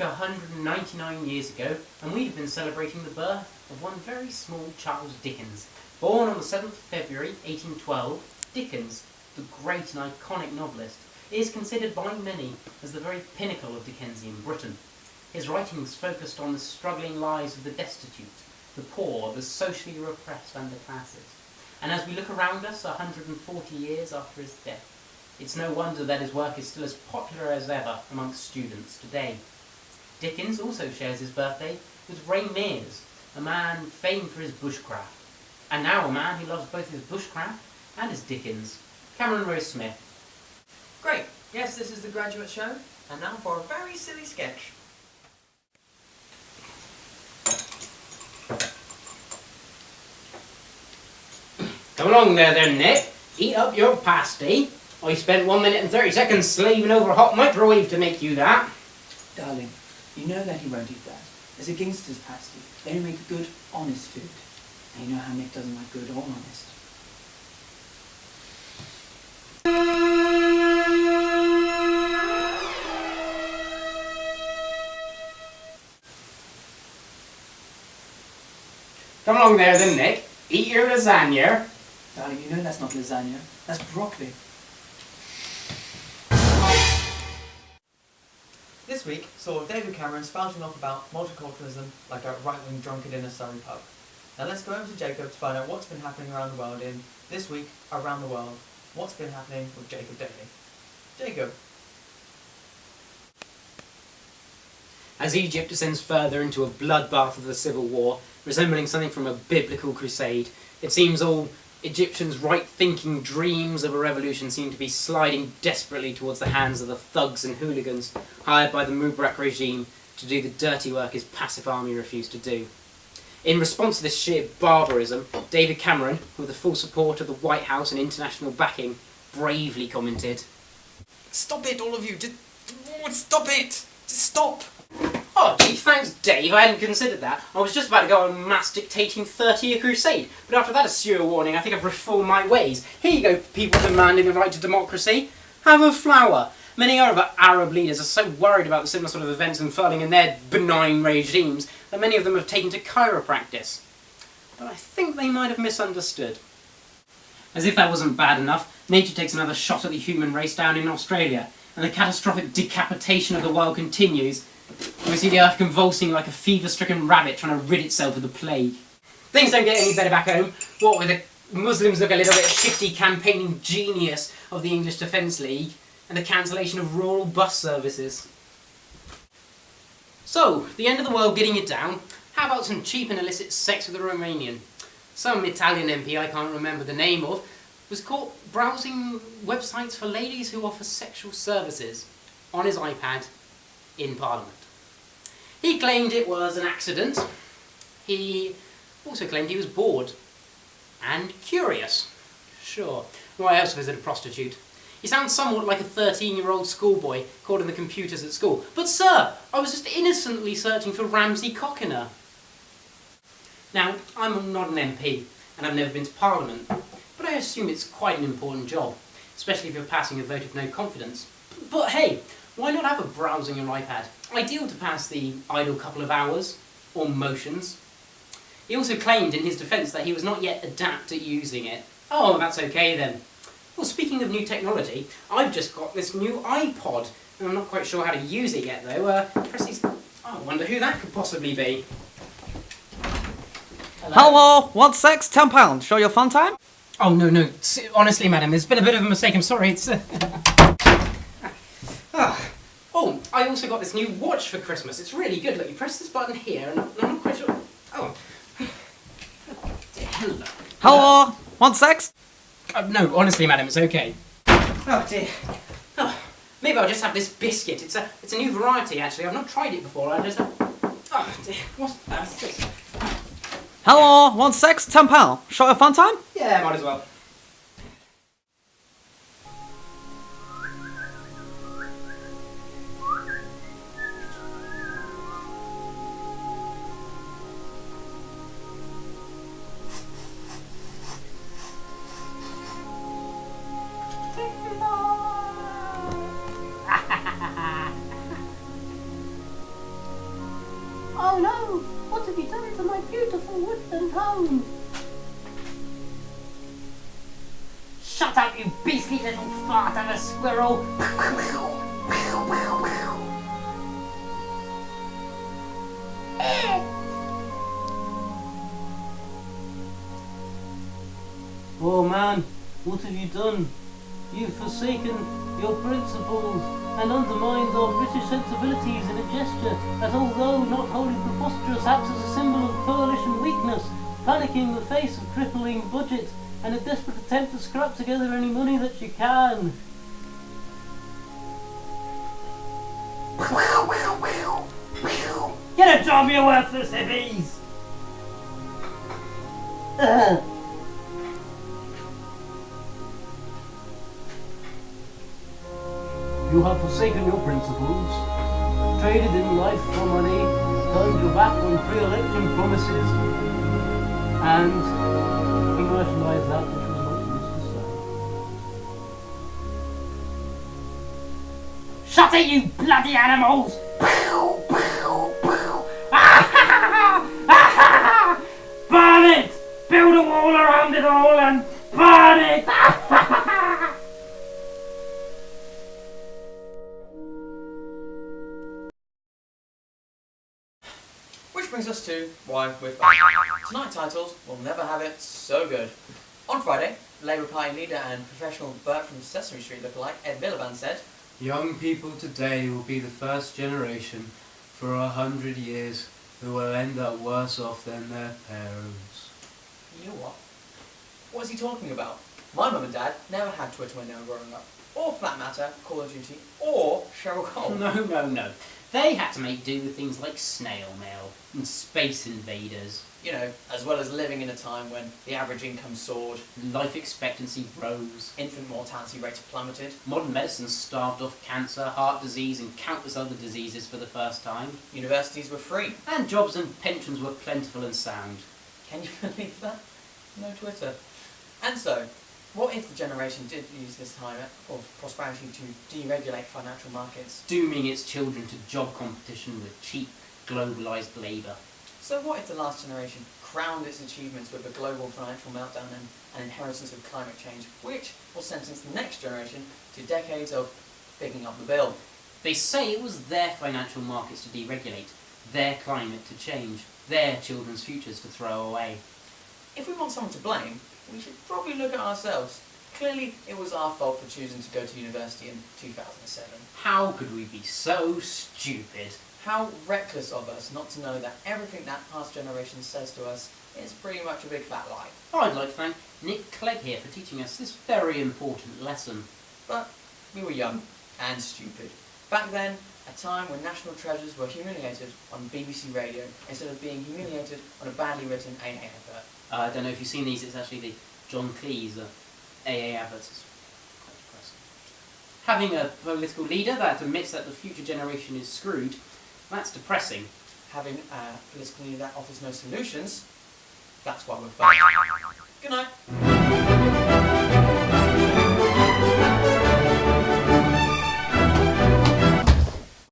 back 199 years ago, and we'd have been celebrating the birth of one very small Charles Dickens. Born on the 7th of February 1812, Dickens, the great and iconic novelist, is considered by many as the very pinnacle of Dickensian Britain. His writings focused on the struggling lives of the destitute, the poor, the socially repressed underclasses. And as we look around us 140 years after his death, it's no wonder that his work is still as popular as ever amongst students today. Dickens also shares his birthday with Ray Mears, a man famed for his bushcraft, and now a man who loves both his bushcraft and his Dickens, Cameron Rose Smith. Great, yes, this is the Graduate Show, and now for a very silly sketch. Come along there then, Nick. Eat up your pasty. I spent 1 minute and 30 seconds slaving over a hot microwave to make you that. Darling, you know that he won't eat that. It's a gangster's pasty. They only make good, honest food. And you know how Nick doesn't like good or honest. Come along there then, Nick. Eat your lasagna. Darling, you know that's not lasagna. That's broccoli. This week saw David Cameron spouting off about multiculturalism like a right-wing drunkard in a Surrey pub. Now let's go over to Jacob to find out what's been happening around the world in This Week Around the World. What's been happening with Jacob Daly? Jacob. As Egypt descends further into a bloodbath of the civil war, resembling something from a biblical crusade, it seems all Egyptians' right-thinking dreams of a revolution seem to be sliding desperately towards the hands of the thugs and hooligans hired by the Mubarak regime to do the dirty work his passive army refused to do. In response to this sheer barbarism, David Cameron, with the full support of the White House and international backing, bravely commented, Stop it, all of you! Just stop it! Just stop! "Oh gee, thanks Dave, I hadn't considered that. I was just about to go on mass dictating 30-year crusade, but after that assure warning I think I've reformed my ways. Here you go, people demanding the right to democracy. Have a flower." Many other Arab leaders are so worried about the similar sort of events unfurling in their benign regimes that many of them have taken to chiropractice. But I think they might have misunderstood. As if that wasn't bad enough, nature takes another shot at the human race down in Australia, and the catastrophic decapitation of the world continues. We see the earth convulsing like a fever-stricken rabbit trying to rid itself of the plague. Things don't get any better back home. What with the Muslims look a little bit shifty campaigning genius of the English Defence League, and the cancellation of rural bus services. So, the end of the world getting it down. How about some cheap and illicit sex with a Romanian? Some Italian MP I can't remember the name of was caught browsing websites for ladies who offer sexual services on his iPad in Parliament. He claimed it was an accident. He also claimed he was bored. And curious. Sure, why else visit a prostitute? He sounds somewhat like a 13-year-old schoolboy caught in the computers at school. But sir, I was just innocently searching for Ramsay Cockiner. Now, I'm not an MP, and I've never been to Parliament, but I assume it's quite an important job, especially if you're passing a vote of no confidence. But hey, why not have a browse on your iPad? Ideal to pass the idle couple of hours, or motions. He also claimed in his defence that he was not yet adept at using it. Oh, that's okay then. Well, speaking of new technology, I've just got this new iPod, and I'm not quite sure how to use it yet though. Press these... Oh, I wonder who that could possibly be. Hello, what's sex? £10. Show your fun time? Oh, no. Honestly, madam, there's been a bit of a mistake. I'm sorry, it's... Oh, I also got this new watch for Christmas. It's really good. Look, you press this button here, and I'm not quite sure... Oh. Hello. Hello, want sex? No, honestly, madam, it's okay. Oh, dear. Oh, maybe I'll just have this biscuit. It's a new variety, actually. I've not tried it before. I just... Oh, dear. What's this? Hello, want sex? £10. Show your fun time? Yeah, might as well. alone! Shut up, you beastly little fart of a squirrel! Oh man, what have you done? You've forsaken your principles and undermined our British sensibilities in a gesture that, although not wholly preposterous, acts as a symbol of coalition weakness, panicking in the face of crippling budget and a desperate attempt to scrap together any money that you can. Get a job, you worthless hippies! You have forsaken your principles, traded in life for money, turned your back on pre-election promises, and commercialised that which was not used to serve. Shut it, you bloody animals! Burn it! Build a wall around it all and burn it! Which brings us to why we're back. Tonight titles will never have it so good. On Friday, Labour Party leader and professional Bert from Sesame Street lookalike Ed Miliband said, Young people today will be the first generation for 100 years who will end up worse off than their parents. you know what? What is he talking about? My mum and dad never had Twitter when they were growing up. Or for that matter, Call of Duty or Cheryl Cole. No. They had to make do with things like snail mail and space invaders. You know, as well as living in a time when the average income soared, Life expectancy rose. infant mortality rates plummeted, Modern medicine starved off cancer, heart disease and countless other diseases for the first time. universities were free. And jobs and pensions were plentiful and sound. Can you believe that? No Twitter. And so, what if the generation did use this time of prosperity to deregulate financial markets? Dooming its children to job competition with cheap, globalised labour. So what if the last generation crowned its achievements with a global financial meltdown and an inheritance of climate change, which will sentence the next generation to decades of picking up the bill? They say it was their financial markets to deregulate, their climate to change, their children's futures to throw away. If we want someone to blame, we should probably look at ourselves. Clearly, it was our fault for choosing to go to university in 2007. How could we be so stupid? How reckless of us not to know that everything that past generation says to us is pretty much a big fat lie. I'd like to thank Nick Clegg here for teaching us this very important lesson. But we were young and stupid. Back then, a time when national treasures were humiliated on BBC radio instead of being humiliated on a badly written AA advert. I don't know if you've seen these, it's actually the John Cleese AA adverts. It's quite depressing. Having a political leader that admits that the future generation is screwed, that's depressing. Having a political leader that offers no solutions, that's why we're fighting. Good night.